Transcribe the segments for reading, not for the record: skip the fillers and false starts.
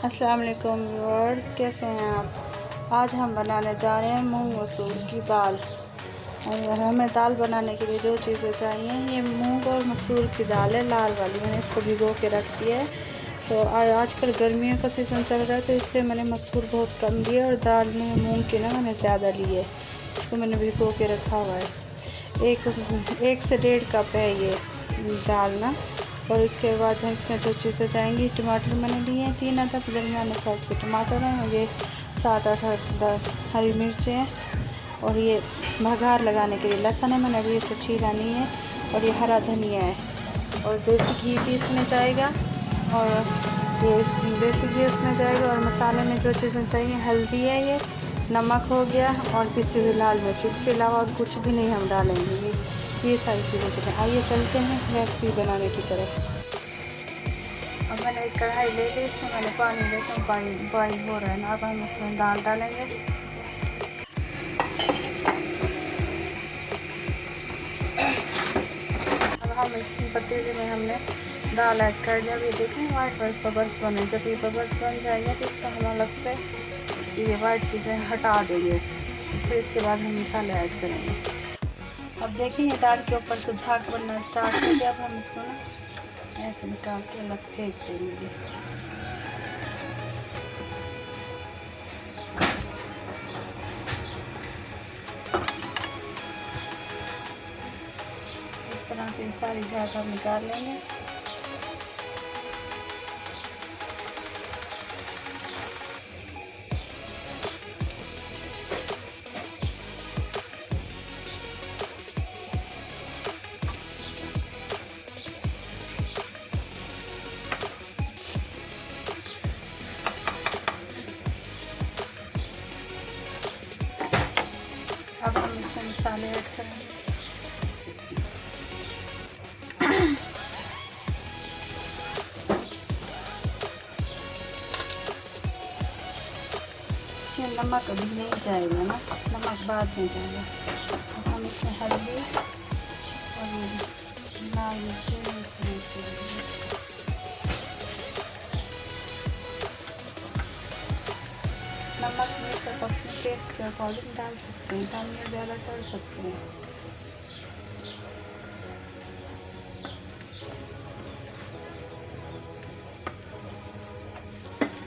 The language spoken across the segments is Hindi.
अस्सलाम वालेकुम व्यूअर्स, कैसे हैं आप। आज हम बनाने जा रहे हैं मूंग मसूर की दाल। और हमें दाल बनाने के लिए जो चीज़ें चाहिए, ये मूंग और मसूर की दाल है, लाल वाली। मैंने इसको भिगो के रख दिया है। तो आजकल गर्मियों का सीज़न चल रहा है, तो इसलिए मैंने मसूर बहुत कम लिए और दाल में मूंग की ना मैंने ज़्यादा ली है। इसको मैंने भिगो के रखा हुआ है। एक से 1.5 कप है ये दाल ना। और इसके बाद इसमें जो चीज़ें जाएंगी, टमाटर मैंने लिए हैं 3 अदद दरमियाने साइज़ के टमाटर हैं, और ये 7-8 हरी मिर्चें हैं, और ये भगार लगाने के लिए लहसुन है, मैंने अभी इसे छीला नहीं है, और ये हरा धनिया है, और देसी घी भी इसमें जाएगा, और ये देसी घी उसमें जाएगा। और मसाले में जो चीज़ें चाहिए, हल्दी है, ये नमक हो गया, और पिसी हुई लाल मिर्च। इसके अलावा और कुछ भी नहीं हम डालेंगे। ये सारी चीज़ें चलें। आइए चलते हैं रेसिपी बनाने की तरफ। अब मैंने एक कढ़ाई ले ली, इसमें मैंने पानी लेकर बॉइल हो रहा है ना। अब हम इसमें दाल डालेंगे। अब हम इस पतीले में हमने दाल ऐड कर दिया। अब ये देखें वाइट बबल्स बने। जब ये बबल्स बन जाएंगे तो इसको हम अलग से इसकी ये वाइट चीज़ें हटा देंगे। फिर इसके बाद हम मसाले ऐड करेंगे। अब देखिए ये दाल के ऊपर से झाग बनना स्टार्ट हो गया। अब हम इसको ना ऐसे निकाल के अलग फेंक देंगे। इस तरह से सारी झाग हम निकाल लेंगे। अब हम इसमें मसाले ऐड करेंगे। इसमें नमक अभी नहीं जाएगा ना, नमक बाद में जाएगा। अब हम इसमें हल्दी और लाल मिर्च इसमें करेंगे। नमक में सब अपने टेस्ट के अकॉर्डिंग डाल सकते हैं, कम या ज़्यादा कर सकते हैं।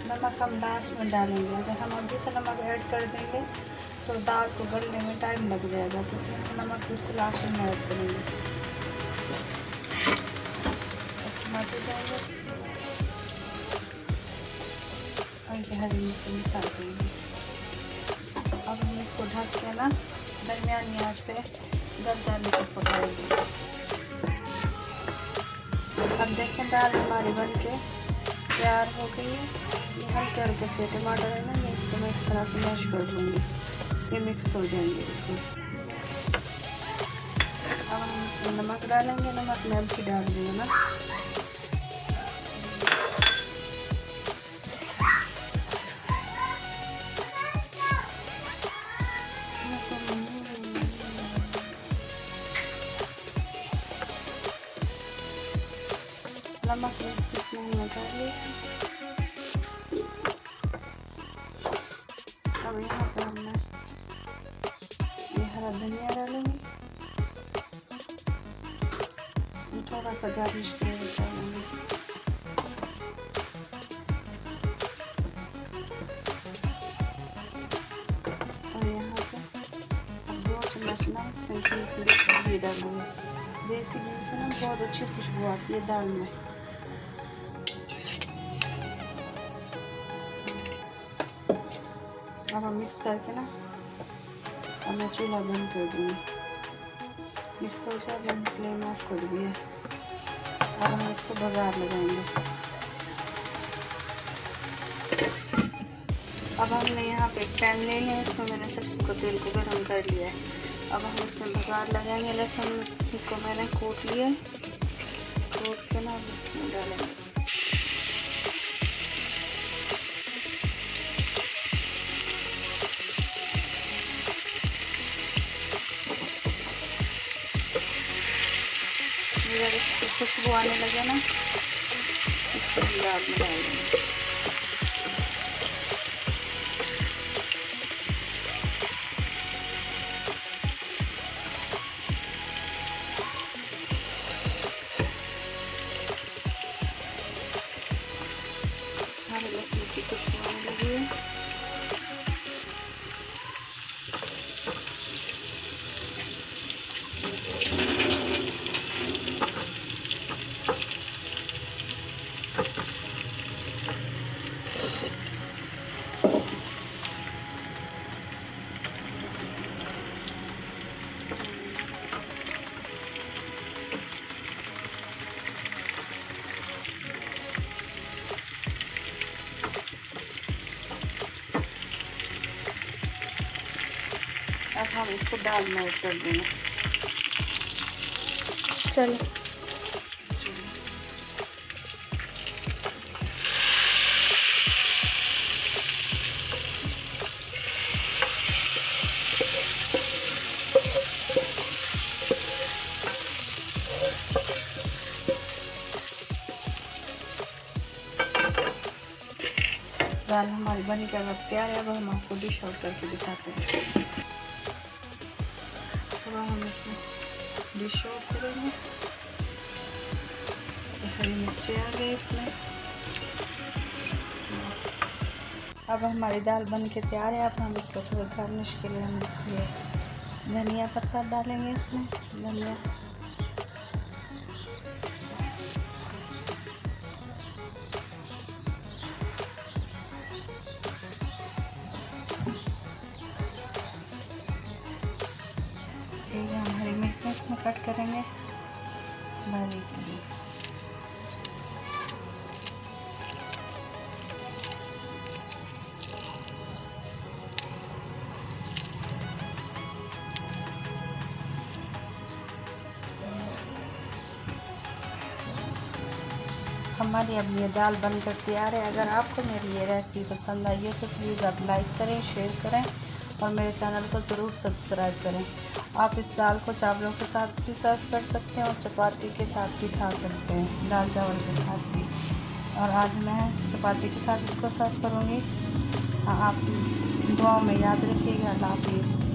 नमक हम लास्ट में डालेंगे। अगर हम अभी से नमक ऐड कर देंगे तो दाल को गलने में टाइम लग जाएगा, तो इसलिए हम नमक बिल्कुल आखिर में ऐड करेंगे। टमाटर जाएंगे और हरी मिर्च मिसा देंगे। अब हम इसको ढक के ना दरमियानी आंच पे गल जाने तक पकाएंगे। अब देखें दाल हमारी बन के तैयार हो गई है। ये हल्के हल्के से टमाटर है ना, इसको मैं इस तरह से मैश कर दूँगी, ये मिक्स हो जाएंगे बिल्कुल। अब हम इसमें नमक डालेंगे। नमक मैं अभी डाल दूँगी ना। नमक मिक्स इसमें लगा लिया। अब यहाँ पर हमने ये हरा धनिया डालेंगे, थोड़ा सा गार्निश के लिए डालेंगे। और यहाँ पे अब 2 चम्मच ना इसमें घी डालूँगी। देसी घी से ना बहुत अच्छी खुशबू आती है दाल में। अब हम मिक्स करके ना अब मैं चूल्हा बंद कर दूँगी। मिक्स हो जाए, मैंने फ्लेम ऑफ कर दिया। अब हम इसको बघार लगाएंगे। अब हमने यहाँ पे एक पैन ले लिया, इसमें मैंने सरसों का तेल को गर्म कर लिया है। अब हम इसमें बघार लगाएंगे। लहसुन को मैंने कूट लिया, कूट के ना इसमें डालेंगे। जब इसकी खुशबू आने लगे ना, इसको डाल देंगे। हम इसको दाल में ऐड कर देंगे। चलिए दाल हमारी बन कर तैयार है। अब हम आपको डिश आउट करके दिखाते हैं। अब हम इसमें डिश आउट करेंगे। हरी मिर्ची आ गई इसमें। अब हमारी दाल बन के तैयार है। अब हम इसको थोड़ा गार्निश के लिए हम ये धनिया पत्ता डालेंगे इसमें। धनिया हम हरी मिर्ची इसमें कट करेंगे बारीक के। हमारी अब ये दाल बनकर तैयार है। अगर आपको मेरी ये रेसिपी पसंद आई हो तो प्लीज़ आप लाइक करें, शेयर करें और मेरे चैनल को ज़रूर सब्सक्राइब करें। आप इस दाल को चावलों के साथ भी सर्व कर सकते हैं और चपाती के साथ भी खा सकते हैं, दाल चावल के साथ भी। और आज मैं चपाती के साथ इसको सर्व करूँगी। आप दुआओं में याद रखिएगा। अल्लाह हाफिज़।